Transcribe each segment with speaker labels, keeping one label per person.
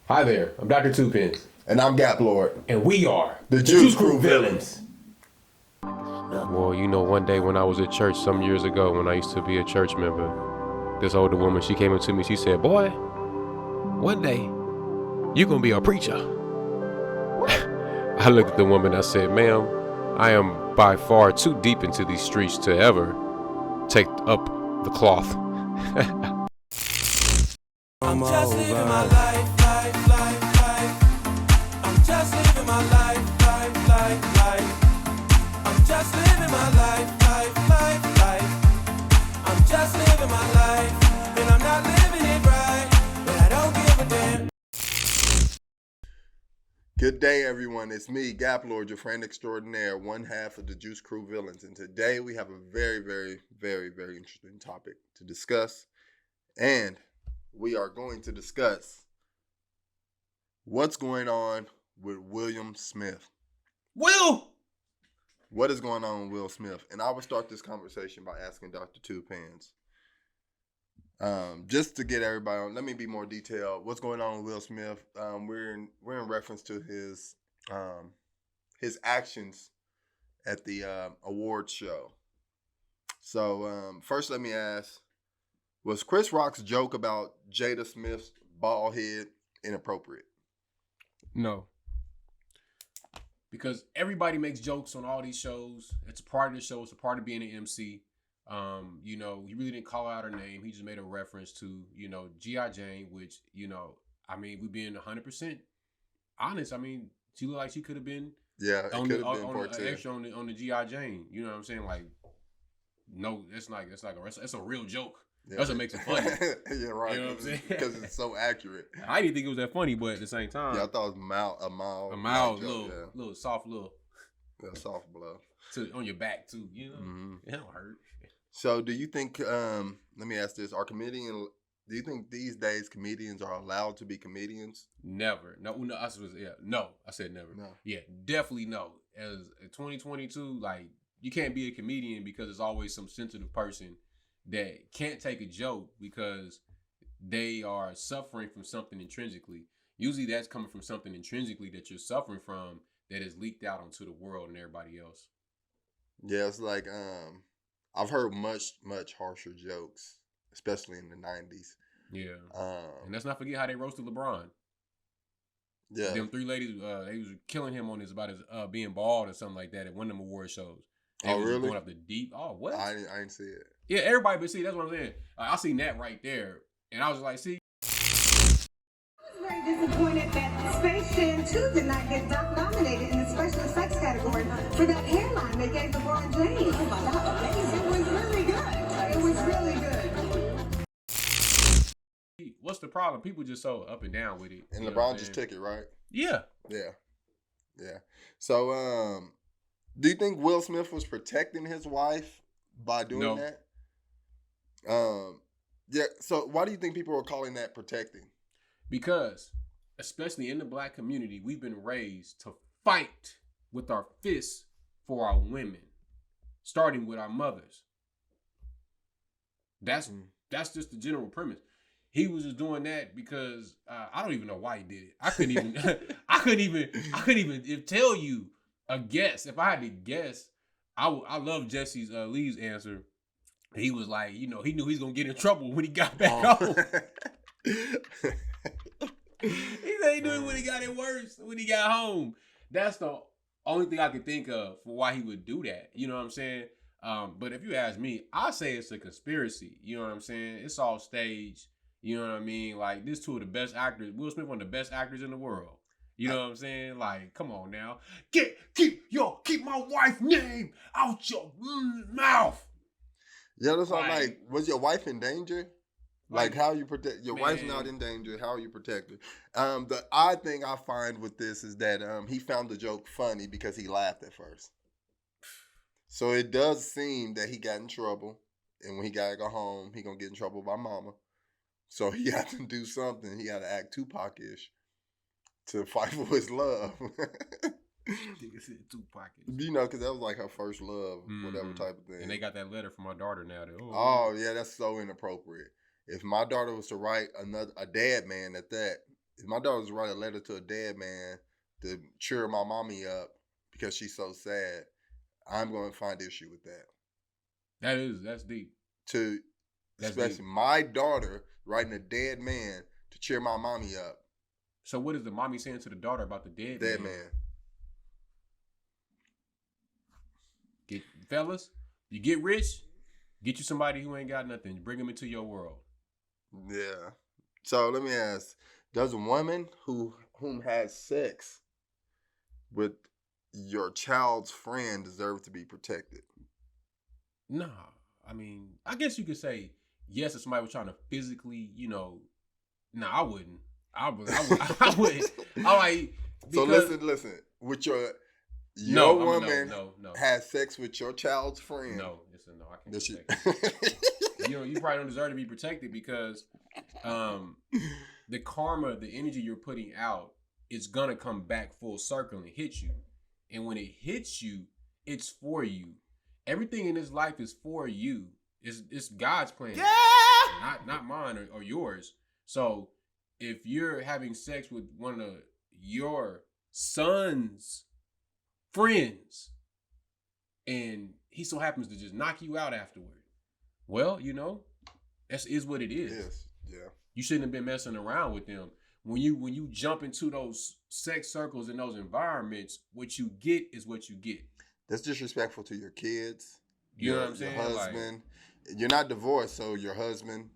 Speaker 1: Hi there, I'm Dr. Tuepenz.
Speaker 2: And I'm Gaplord.
Speaker 1: And we are
Speaker 2: the Juice Crew
Speaker 1: Villains.
Speaker 3: Well, one day when I was at church some years ago, when I used to be a church member, this older woman, she came up to me, she said, "Boy, one day, you're going to be a preacher." I looked at the woman, I said, "Ma'am, I am by far too deep into these streets to ever take up the cloth."
Speaker 4: I'm just living my life. I'm just living my life. I'm just living my life. I'm just living my life, and I'm not living it right, but I don't give a damn.
Speaker 2: Good day, everyone. It's me, Gaplord, your friend extraordinaire, one half of the Juice Crew Villains. And today we have a very, very, very, very interesting topic to discuss. And we are going to discuss what's going on with William Smith.
Speaker 1: Will!
Speaker 2: What is going on with Will Smith? And I will start this conversation by asking Dr. Tuepenz. Just to get everybody on, let me be more detailed. What's going on with Will Smith? We're in reference to his actions at the awards show. So first, let me ask: was Chris Rock's joke about Jada Smith's bald head inappropriate?
Speaker 1: No. Because everybody makes jokes on all these shows. It's a part of the show. It's a part of being an MC. He really didn't call out her name. He just made a reference to, G.I. Jane, which, we being 100% honest. She looked like she could have been
Speaker 2: on
Speaker 1: the extra on the G.I. Jane. You know what I'm saying? Like, no, it's a real joke. Yeah. That's what makes it funny.
Speaker 2: Yeah, right.
Speaker 1: You know what I'm saying?
Speaker 2: Because it's so accurate.
Speaker 1: I didn't think it was that funny, but at the same time,
Speaker 2: yeah, I thought it was a
Speaker 1: mild little soft
Speaker 2: soft blow
Speaker 1: on your back too. It don't hurt.
Speaker 2: So, do you think? Let me ask this: do you think these days comedians are allowed to be comedians?
Speaker 1: Never. No. I said never. No. Yeah, definitely no. As 2022, like, you can't be a comedian because there's always some sensitive person that can't take a joke because they are suffering from something intrinsically. Usually that's coming from something intrinsically that you're suffering from that is leaked out onto the world and everybody else.
Speaker 2: Yeah, it's like I've heard much harsher jokes, especially in the 90s.
Speaker 1: Yeah. And let's not forget how they roasted LeBron.
Speaker 2: Yeah.
Speaker 1: Them three ladies, they was killing him on about his being bald or something like that at one of them award shows. They was
Speaker 2: really?
Speaker 1: Going up the deep. Oh, what?
Speaker 2: I didn't see it.
Speaker 1: Yeah, everybody, but see, that's what I'm saying. I seen that right there, and I was like, see.
Speaker 5: I was very disappointed that Space Jam 2 did not get nominated in the special effects category for that hairline they gave LeBron James. Oh my God, amazing. It was really good. It was really good.
Speaker 1: What's the problem? People just so up and down with it.
Speaker 2: And LeBron just took it, right?
Speaker 1: Yeah.
Speaker 2: Yeah. So, do you think Will Smith was protecting his wife by doing that? Yeah. So why do you think people are calling that protecting?
Speaker 1: Because, especially in the black community, we've been raised to fight with our fists for our women, starting with our mothers. That's just the general premise. He was just doing that because I don't even know why he did it. I couldn't even tell you a guess. If I had to guess, I love Jesse's Lee's answer. He was like, he knew he was gonna get in trouble when he got back home. He said he knew it when he got it worse when he got home. That's the only thing I could think of for why he would do that. You know what I'm saying? But if you ask me, I say it's a conspiracy. You know what I'm saying? It's all staged. You know what I mean? Like, this two of the best actors. Will Smith, one of the best actors in the world. You know what I'm saying? Like, come on now. Keep my wife's name out your mouth.
Speaker 2: Yeah, that's why. Like, was your wife in danger? Like, how you protect your wife's not in danger? How are you protected? The odd thing I find with this is that he found the joke funny because he laughed at first. So it does seem that he got in trouble, and when he gotta go home, he gonna get in trouble by mama. So he had to do something. He had to act Tupac-ish to fight for his love.
Speaker 1: Tupac.
Speaker 2: Because that was like her first love, whatever type of thing.
Speaker 1: And they got that letter from my daughter now.
Speaker 2: Oh, yeah, that's so inappropriate. If my daughter was to write a dad man at that, if my daughter's write a letter to a dead man to cheer my mommy up because she's so sad, I'm going to find issue with that.
Speaker 1: That's deep.
Speaker 2: Especially my daughter writing a dead man to cheer my mommy up.
Speaker 1: So what is the mommy saying to the daughter about the dead man? Fellas, you get rich, get you somebody who ain't got nothing. Bring them into your world.
Speaker 2: Yeah. So let me ask, does a woman whom has sex with your child's friend deserve to be protected?
Speaker 1: Nah. I mean, I guess you could say yes if somebody was trying to physically, nah, I wouldn't. I wouldn't. All right.
Speaker 2: So listen. With your woman has sex with your child's friend.
Speaker 1: No, I can't protect it. You probably don't deserve to be protected because the karma, the energy you're putting out, is gonna come back full circle and hit you. And when it hits you, it's for you. Everything in this life is for you. It's God's plan. Yeah! Not mine or yours. So if you're having sex with one of your son's friends and he so happens to just knock you out afterward, well, that is what it is.
Speaker 2: Yes. Yeah.
Speaker 1: You shouldn't have been messing around with them. When you jump into those sex circles and those environments, what you get is what you get.
Speaker 2: That's disrespectful to your kids.
Speaker 1: You know what I'm saying?
Speaker 2: Your husband. You're not divorced, so your husband.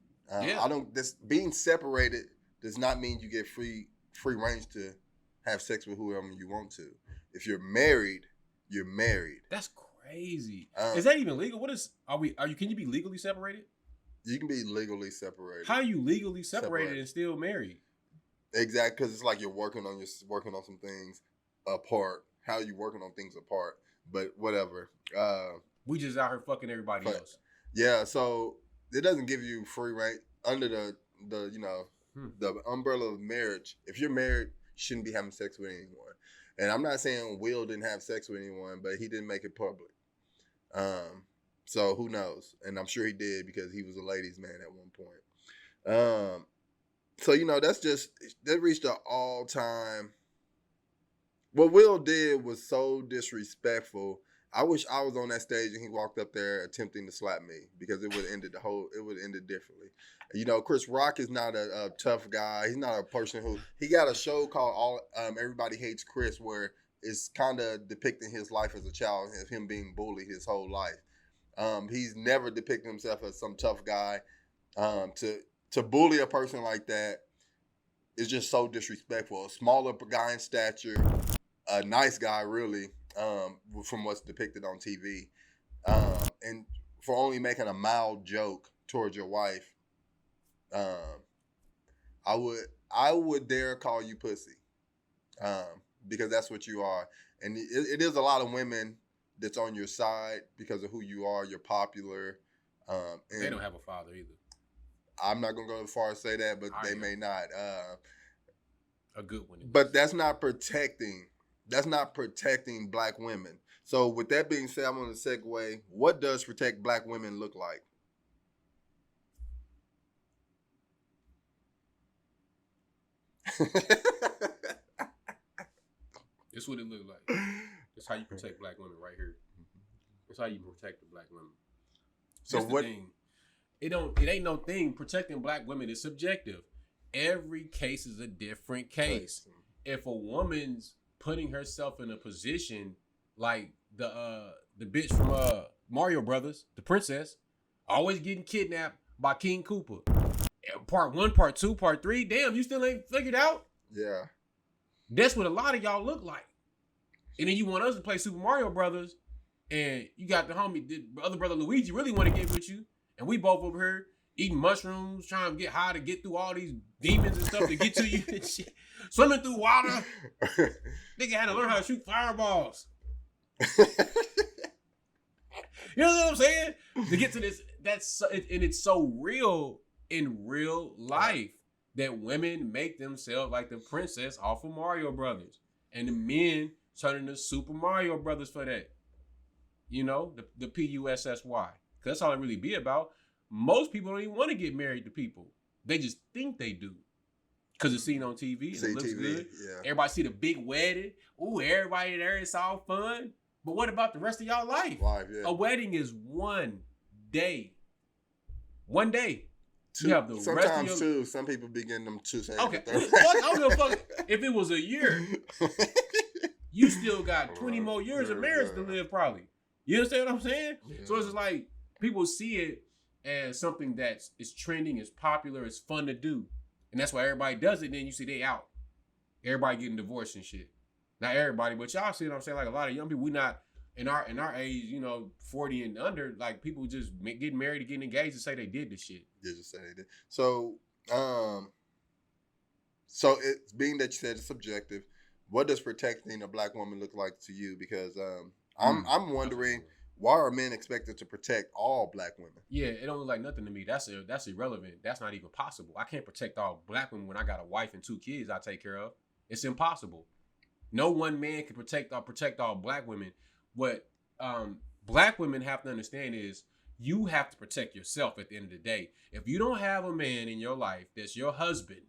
Speaker 2: Being separated does not mean you get free range to have sex with whoever you want to. If you're married, you're married.
Speaker 1: That's crazy. Is that even legal? Can you be legally separated?
Speaker 2: You can be legally separated.
Speaker 1: How are you legally separated and still married?
Speaker 2: Exactly, because it's like you're working on some things apart. How are you working on things apart? But whatever.
Speaker 1: We just out here fucking everybody else.
Speaker 2: Yeah, so it doesn't give you free reign under the umbrella of marriage. If you're married, you shouldn't be having sex with anyone. And I'm not saying Will didn't have sex with anyone, but he didn't make it public. So who knows? And I'm sure he did because he was a ladies' man at one point. So that reached an all-time. What Will did was so disrespectful. I wish I was on that stage and he walked up there attempting to slap me because it would have ended differently. Chris Rock is not a tough guy. He's not a person he got a show called Everybody Hates Chris where it's kind of depicting his life as a child, of him being bullied his whole life. He's never depicted himself as some tough guy. To bully a person like that is just so disrespectful. A smaller guy in stature, a nice guy really, from what's depicted on TV. And for only making a mild joke towards your wife, I would dare call you pussy, because that's what you are. And it is a lot of women that's on your side because of who you are. You're popular. And
Speaker 1: they don't have a father either.
Speaker 2: I'm not gonna go as far as say that, but they may not.
Speaker 1: A good one.
Speaker 2: But that's not protecting Black women. So with that being said, I'm gonna segue. What does protect Black women look like?
Speaker 1: This what it look like. That's how you protect Black women right here. That's how you protect the Black women.
Speaker 2: So what?
Speaker 1: It ain't no thing. Protecting Black women is subjective. Every case is a different case. If a woman's putting herself in a position like the bitch from Mario Brothers, the princess, always getting kidnapped by King Koopa. Part 1, part 2, part 3. Damn, you still ain't figured out?
Speaker 2: Yeah.
Speaker 1: That's what a lot of y'all look like. And then you want us to play Super Mario Brothers, and you got the other brother Luigi really want to get with you, and we both over here eating mushrooms, trying to get high to get through all these demons and stuff to get to you and shit. Swimming through water. Nigga had to learn how to shoot fireballs. You know what I'm saying? To get to this, and it's so real in real life that women make themselves like the princess off of Mario Brothers, and the men turn into Super Mario Brothers for that. The PUSSY. Because that's all it really be about. Most people don't even want to get married to people. They just think they do. Cause it's seen on TV and it looks good.
Speaker 2: Yeah.
Speaker 1: Everybody see the big wedding. Ooh, everybody there, it's all fun. But what about the rest of y'all life?
Speaker 2: Yeah.
Speaker 1: A wedding is one day. One day.
Speaker 2: You have the sometimes rest of your... some people begin them to say.
Speaker 1: Okay, I don't give a fuck if it was a year. You still got 20 more years of marriage to live, probably. You understand what I'm saying? Yeah. So it's just like people see it as something that's trending, is popular, it's fun to do, and that's why everybody does it. Then you see they out, everybody getting divorced and shit. Not everybody, but y'all see what I'm saying? Like a lot of young people, we not in our age, 40 and under. Like people just getting married, getting engaged, and say they did this shit.
Speaker 2: Yeah, just say they did. So it's being that you said it's subjective. What does protecting a black woman look like to you? Because I'm wondering, why are men expected to protect all black women?
Speaker 1: Yeah, it don't look like nothing to me. That's irrelevant. That's not even possible. I can't protect all black women when I got a wife and 2 kids I take care of. It's impossible. No one man can protect all black women. What black women have to understand is you have to protect yourself at the end of the day. If you don't have a man in your life that's your husband,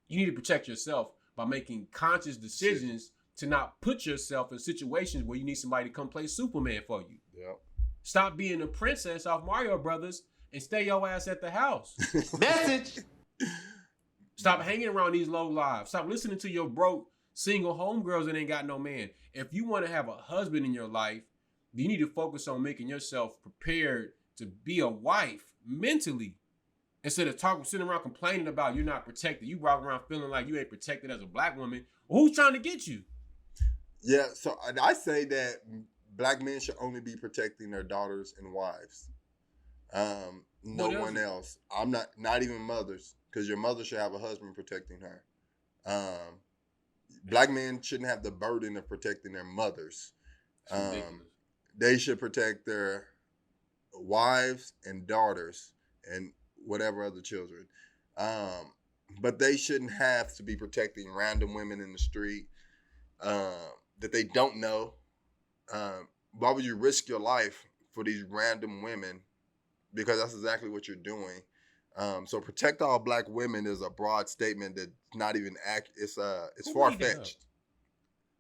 Speaker 1: you need to protect yourself by making conscious decisions to not put yourself in situations where you need somebody to come play Superman for you.
Speaker 2: Yep.
Speaker 1: Stop being a princess off Mario Brothers and stay your ass at the house.
Speaker 4: Message.
Speaker 1: Stop hanging around these low lives. Stop listening to your broke single homegirls that ain't got no man. If you want to have a husband in your life, you need to focus on making yourself prepared to be a wife mentally. Instead of sitting around complaining about you're not protected. You walk around feeling like you ain't protected as a black woman. Well, who's trying to get you?
Speaker 2: Yeah, so I say that black men should only be protecting their daughters and wives. No one else. I'm not even mothers, because your mother should have a husband protecting her. Black men shouldn't have the burden of protecting their mothers. They should protect their wives and daughters and whatever other children. But they shouldn't have to be protecting random women in the street that they don't know. Why would you risk your life for these random women? Because that's exactly what you're doing. So protect all black women is a broad statement that's not even it's far-fetched.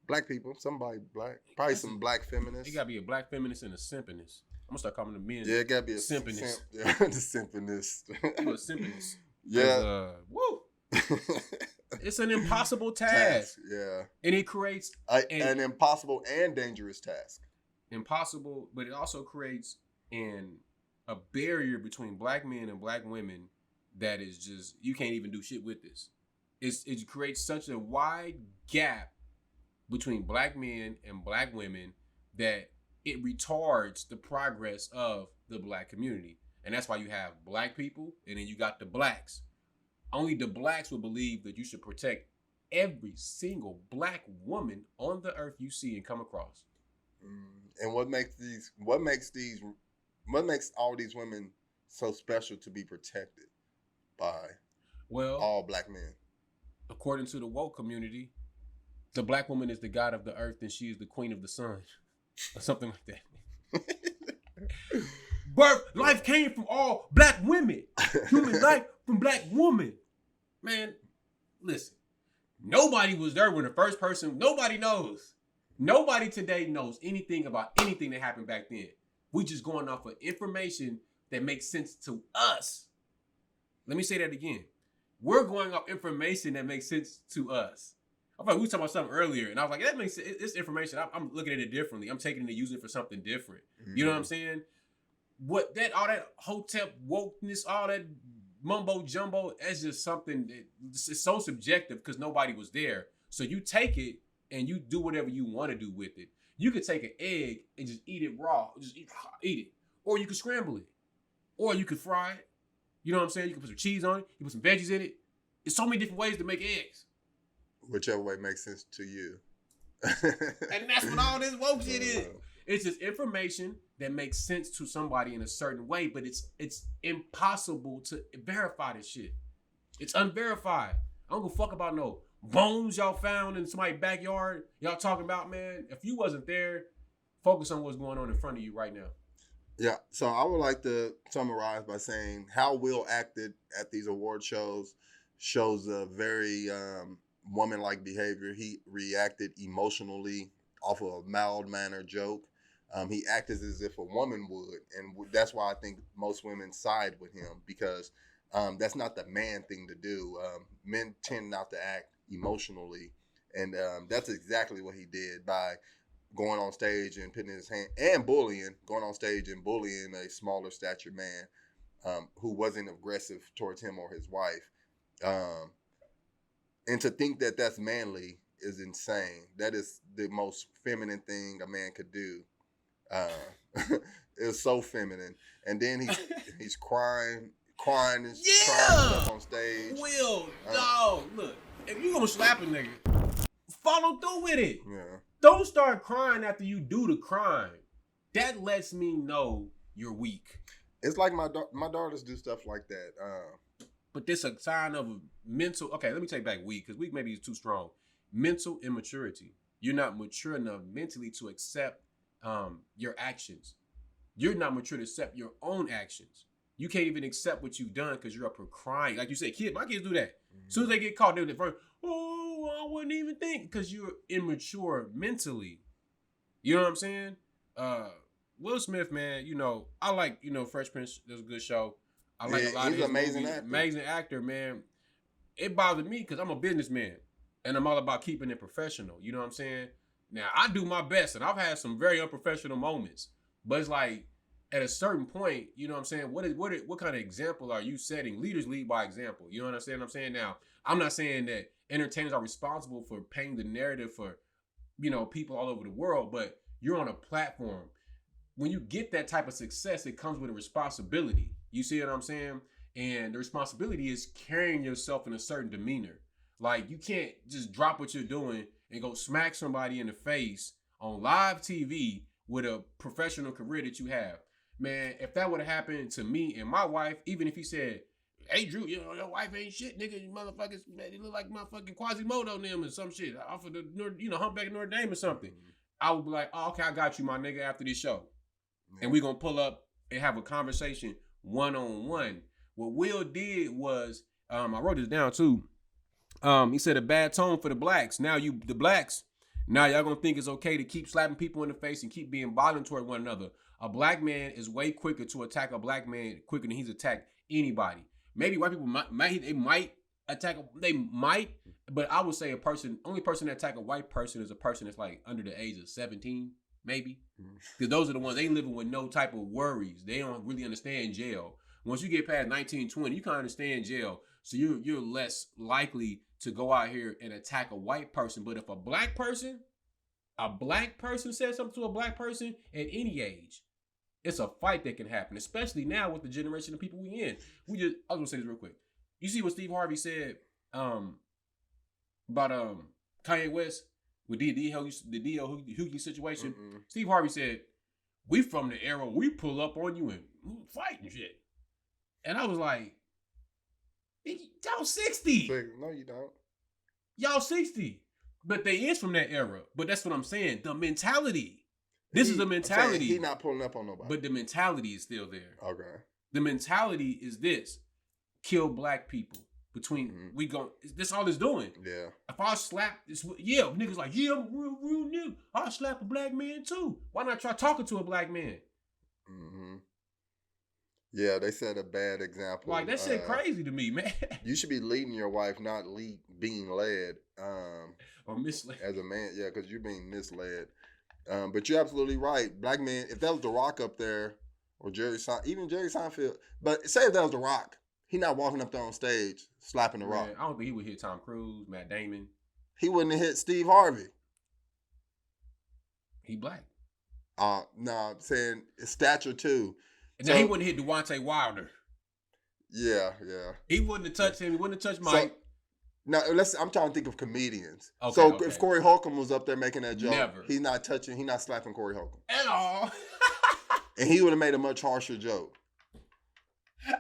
Speaker 2: Black people, somebody black, probably some black feminists.
Speaker 1: You gotta be a black feminist and a simpinist. I'm gonna start calling them men.
Speaker 2: Yeah, it gotta be a
Speaker 1: simpinist.
Speaker 2: The simpinist.
Speaker 1: You a simpinist.
Speaker 2: Yeah.
Speaker 1: Woo. It's an impossible task.
Speaker 2: Yeah.
Speaker 1: And it creates
Speaker 2: an impossible and dangerous task.
Speaker 1: Impossible, but it also creates a barrier between black men and black women that is just, you can't even do shit with this. It creates such a wide gap between black men and black women that it retards the progress of the black community. And that's why you have black people and then you got the blacks. Only the blacks will believe that you should protect every single black woman on the earth you see and come across.
Speaker 2: And what makes all these women so special to be protected by all black men?
Speaker 1: According to the woke community, the black woman is the god of the earth and she is the queen of the sun. Or something like that. Life came from all black women. Human life from black woman. Man, listen. Nobody was there when the first person, nobody knows. Nobody today knows anything about anything that happened back then. We just going off of information that makes sense to us. Let me say that again. We're going off information that makes sense to us. I thought we were talking about something earlier, and I was like, that makes sense. It's information. I'm looking at it differently. I'm taking it and using it for something different. Mm-hmm. You know what I'm saying? All that hotep wokeness, all that mumbo jumbo, that's just something that it's so subjective because nobody was there. So you take it and you do whatever you want to do with it. You could take an egg and just eat it raw. Just eat it. Or you could scramble it. Or you could fry it. You know what I'm saying? You can put some cheese on it. You put some veggies in it. There's so many different ways to make eggs.
Speaker 2: Whichever way makes sense to you.
Speaker 1: And that's what all this woke shit is. It's just information that makes sense to somebody in a certain way, but it's impossible to verify this shit. It's unverified. I don't give a fuck about no bones y'all found in somebody's backyard. Y'all talking about, man. If you wasn't there, focus on what's going on in front of you right now.
Speaker 2: Yeah, so I would like to summarize by saying how Will acted at these award shows shows a very woman-like behavior. He reacted emotionally off of a mild-mannered joke. He acted as if a woman would, and that's why I think most women side with him, because that's not the man thing to do. Men tend not to act emotionally, and that's exactly what he did by going on stage and putting his hand, and going on stage and bullying a smaller stature man who wasn't aggressive towards him or his wife. And to think that that's manly is insane. That is the most feminine thing a man could do. It's so feminine. And then he's crying and crying stuff on stage.
Speaker 1: Will, dog, look, if you gonna slap a nigga, follow through with it.
Speaker 2: Yeah.
Speaker 1: Don't start crying after you do the crime. That lets me know you're weak.
Speaker 2: It's like my daughters do stuff like that.
Speaker 1: But this a sign of mental. Okay, let me take back weak, because weak maybe is too strong. Mental immaturity. You're not mature enough mentally to accept your actions. You're not mature to accept your own actions. You can't even accept what you've done because you're up here crying. Like you said, my kids do that. As soon as they get caught, they're the first, I wouldn't even think, because you're immature mentally. You know what I'm saying? Will Smith, man, I like, Fresh Prince. That's a good show. I like a lot of his
Speaker 2: amazing
Speaker 1: movies.
Speaker 2: actor.
Speaker 1: Amazing actor, man. It bothered me because I'm a businessman and I'm all about keeping it professional. You know what I'm saying? Now, I do my best, and I've had some very unprofessional moments, but it's like at a certain point, you know what I'm saying? What kind of example are you setting? Leaders lead by example. You know what I'm saying? Now, I'm not saying that entertainers are responsible for painting the narrative for, people all over the world, but you're on a platform. When you get that type of success, it comes with a responsibility. You see what I'm saying? And the responsibility is carrying yourself in a certain demeanor. Like, you can't just drop what you're doing and go smack somebody in the face on live TV with a professional career that you have. Man, if that would have happened to me and my wife, even if he said, hey, Drew, your wife ain't shit, nigga, you motherfuckers, man, you look like motherfucking Quasimodo and them or some shit, off of the, Humpback Notre Dame or something. I would be like, oh, okay, I got you, my nigga, after this show. And we gonna pull up and have a conversation one-on-one. What Will did was, I wrote this down too. He said a bad tone for the blacks. Now the blacks, now y'all gonna think it's okay to keep slapping people in the face and keep being violent toward one another. A black man is way quicker to attack a black man quicker than he's attacked anybody. Maybe white people might attack, but I would say only person that attack a white person is a person that's like under the age of 17, maybe. Because those are the ones, they living with no type of worries. They don't really understand jail. Once you get past 19, 20, you can understand jail. So you're less likely to go out here and attack a white person. But if a black person says something to a black person at any age, it's a fight that can happen, especially now with the generation of people we in. I was gonna say this real quick. You see what Steve Harvey said about Kanye West with the D.L. Hughley situation? Mm-mm. Steve Harvey said, we from the era we pull up on you and fight and shit. And I was like, y'all 60.
Speaker 2: No, you don't.
Speaker 1: Y'all 60. But they is from that era. But that's what I'm saying. The mentality. This is the mentality.
Speaker 2: He's not pulling up on nobody.
Speaker 1: But the mentality is still there.
Speaker 2: Okay.
Speaker 1: The mentality is this. Kill black people. This all it's doing.
Speaker 2: Yeah.
Speaker 1: If I slap this, niggas like, I'm real nigga. I'll slap a black man too. Why not try talking to a black man?
Speaker 2: Mm-hmm. Yeah, they set a bad example.
Speaker 1: Like, that shit crazy to me, man.
Speaker 2: You should be leading your wife, not being led.
Speaker 1: Or misled.
Speaker 2: As a man, yeah, because you're being misled. But you're absolutely right. Black man, if that was The Rock up there, or even Jerry Seinfeld, but say if that was The Rock, he not walking up there on stage slapping The Rock.
Speaker 1: I don't think he would hit Tom Cruise, Matt Damon.
Speaker 2: He wouldn't have hit Steve Harvey.
Speaker 1: He black.
Speaker 2: No, I'm saying stature too.
Speaker 1: Now, he wouldn't hit Devontae Wilder.
Speaker 2: Yeah.
Speaker 1: He wouldn't have touched him. He wouldn't have touched Mike.
Speaker 2: I'm trying to think of comedians.
Speaker 1: Okay,
Speaker 2: if Corey Holcomb was up there making that joke,
Speaker 1: never.
Speaker 2: He's not slapping Corey Holcomb.
Speaker 1: At all.
Speaker 2: And he would have made a much harsher joke. You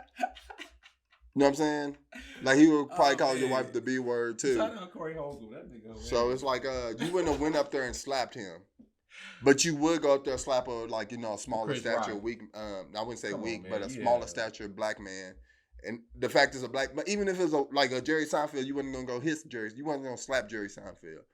Speaker 2: know what I'm saying? Like, he would probably call your wife the B word too.
Speaker 1: Shout out Corey Holcomb. That nigga,
Speaker 2: so it's like, you wouldn't have went up there and slapped him. But you would go up there and slap a smaller
Speaker 1: Chris
Speaker 2: stature,
Speaker 1: Rock.
Speaker 2: weak, I wouldn't say
Speaker 1: Come
Speaker 2: weak,
Speaker 1: on,
Speaker 2: but a smaller stature black man And the fact is a black, but even if it's like a Jerry Seinfeld, you wasn't gonna go hiss Jerry. You wasn't gonna slap Jerry Seinfeld.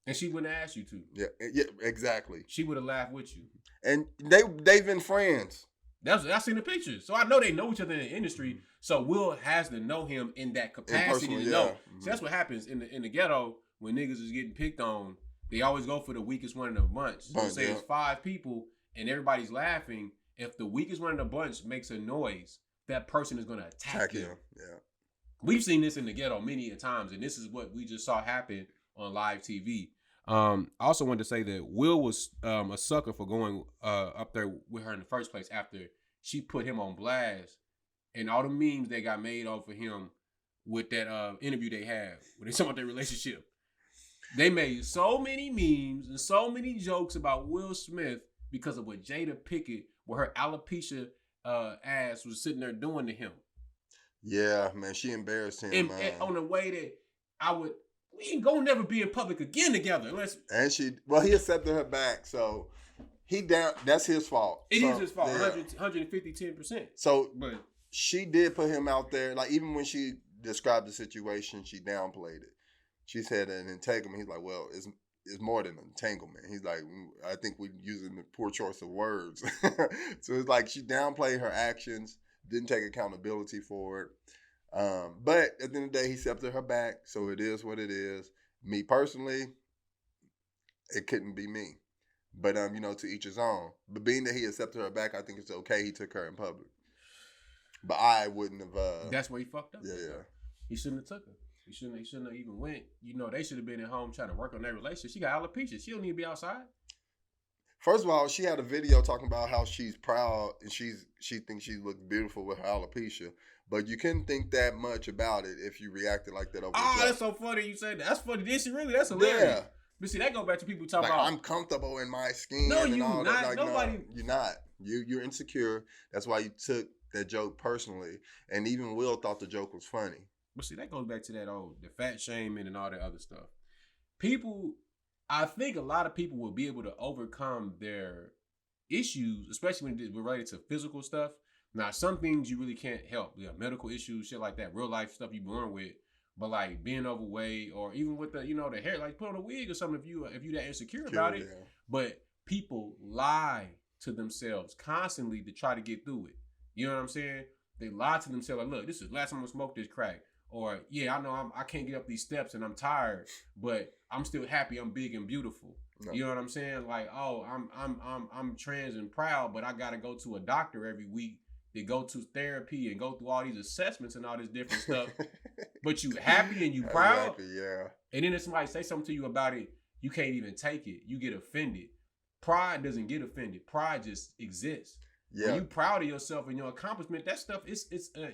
Speaker 1: And she wouldn't ask you to.
Speaker 2: Yeah, exactly.
Speaker 1: She would have laughed with you.
Speaker 2: And they've been friends.
Speaker 1: I seen the pictures, so I know they know each other in the industry. So Will has to know him in that capacity to know. So that's what happens in the ghetto when niggas is getting picked on. They always go for the weakest one in the bunch. So say it's 5 people and everybody's laughing. If the weakest one in the bunch makes a noise, that person is gonna attack him. Yeah, we've seen this in the ghetto many a times, and this is what we just saw happen on live TV. I also wanted to say that Will was a sucker for going up there with her in the first place after she put him on blast, and all the memes that got made off of him with that interview they had when they talk about their relationship. They made so many memes and so many jokes about Will Smith because of what Jada Pinkett with her alopecia ass was sitting there doing to him.
Speaker 2: Yeah, man, she embarrassed him.
Speaker 1: And on the way that we ain't gonna never be in public again together unless.
Speaker 2: And he accepted her back, so that's his fault.
Speaker 1: It is his fault. Yeah. 150, 10%.
Speaker 2: So, but she did put him out there. Like even when she described the situation, she downplayed it. She said an entanglement. He's like, well, it's more than an entanglement. He's like, I think we're using the poor choice of words. So it's like she downplayed her actions, didn't take accountability for it. But at the end of the day, he accepted her back. So it is what it is. Me personally, it couldn't be me. But to each his own. But being that he accepted her back, I think it's okay. He took her in public. But I wouldn't have.
Speaker 1: That's where he fucked up.
Speaker 2: Yeah.
Speaker 1: He shouldn't have took her. He shouldn't have even went. They should have been at home trying to work on their relationship. She got alopecia. She don't need to be outside.
Speaker 2: First of all, she had a video talking about how she's proud and she thinks she looks beautiful with her alopecia. But you couldn't think that much about it if you reacted like that over the
Speaker 1: that's so funny you said that. That's funny. Did she really? That's hilarious. Yeah. But see, that go back to people talking about
Speaker 2: I'm comfortable in my skin.
Speaker 1: No,
Speaker 2: and
Speaker 1: you
Speaker 2: all
Speaker 1: not.
Speaker 2: That. Like,
Speaker 1: Nobody.
Speaker 2: No, you're not. You're insecure. That's why you took that joke personally. And even Will thought the joke was funny.
Speaker 1: But see, that goes back to the fat shaming and all that other stuff. I think a lot of people will be able to overcome their issues, especially when it's related to physical stuff. Now, some things you really can't help. Medical issues, shit like that, real life stuff you're born with. But like being overweight or even with the hair, like put on a wig or something if you that insecure about it. Yeah. But people lie to themselves constantly to try to get through it. You know what I'm saying? They lie to themselves like, look, this is the last time I'm gonna smoke this crack. Or yeah, I know I can't get up these steps and I'm tired, but I'm still happy. I'm big and beautiful. No. You know what I'm saying? Like, oh, I'm trans and proud, but I gotta go to a doctor every week to go to therapy and go through all these assessments and all this different stuff. But you happy and you proud.
Speaker 2: Happy, yeah.
Speaker 1: And then if somebody say something to you about it, you can't even take it. You get offended. Pride doesn't get offended. Pride just exists. Yeah. When you proud of yourself and your accomplishment, that stuff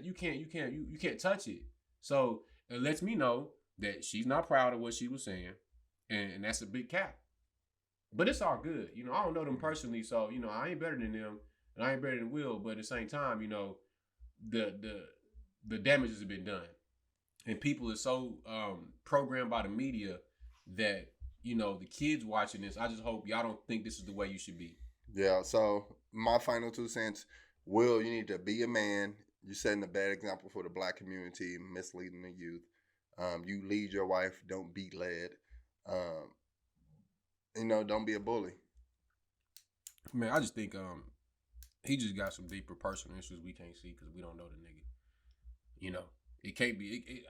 Speaker 1: you can't touch it. So it lets me know that she's not proud of what she was saying, and that's a big cap. But it's all good. I don't know them personally, so I ain't better than them, and I ain't better than Will. But at the same time, the damage has been done, and people are so programmed by the media that the kids watching this. I just hope y'all don't think this is the way you should be.
Speaker 2: Yeah. So my final 2 cents, Will, you need to be a man. You're setting a bad example for the black community, misleading the youth. You lead your wife, don't be led. Don't be a bully.
Speaker 1: Man, I just think he just got some deeper personal issues we can't see because we don't know the nigga. It can't be.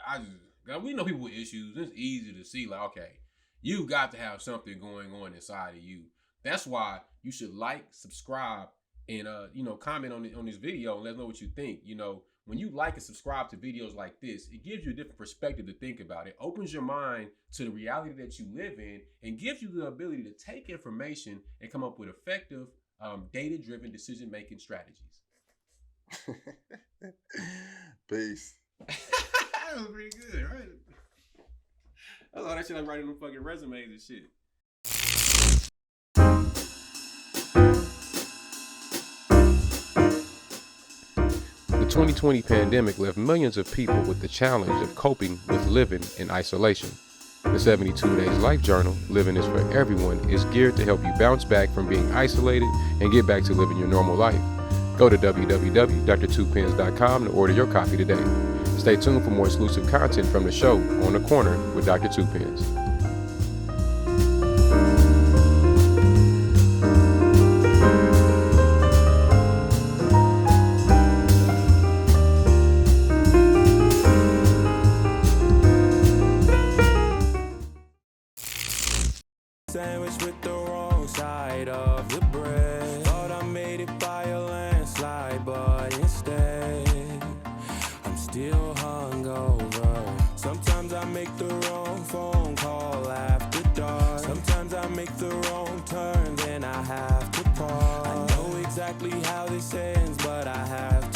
Speaker 1: We know people with issues. It's easy to see. Like, okay, you got to have something going on inside of you. That's why you should like, subscribe, and comment on this video and let us know what you think. When you like and subscribe to videos like this, it gives you a different perspective to think about. It opens your mind to the reality that you live in and gives you the ability to take information and come up with effective, data-driven decision-making strategies.
Speaker 2: Peace.
Speaker 1: That was pretty good, right? That's all that shit I'm writing on fucking resumes and shit.
Speaker 3: The 2020 pandemic left millions of people with the challenge of coping with living in isolation. The 72 Days Life Journal, Living is for Everyone, is geared to help you bounce back from being isolated and get back to living your normal life. Go to www.drtuepenz.com to order your copy today. Stay tuned for more exclusive content from the show On the Corner with Dr. Tuepenz.
Speaker 4: Sandwich with the wrong side of the bread. Thought I made it by a landslide, but instead I'm still hungover. Sometimes I make the wrong phone call after dark. Sometimes I make the wrong turn, then I have to pause. I know exactly how this ends, but I have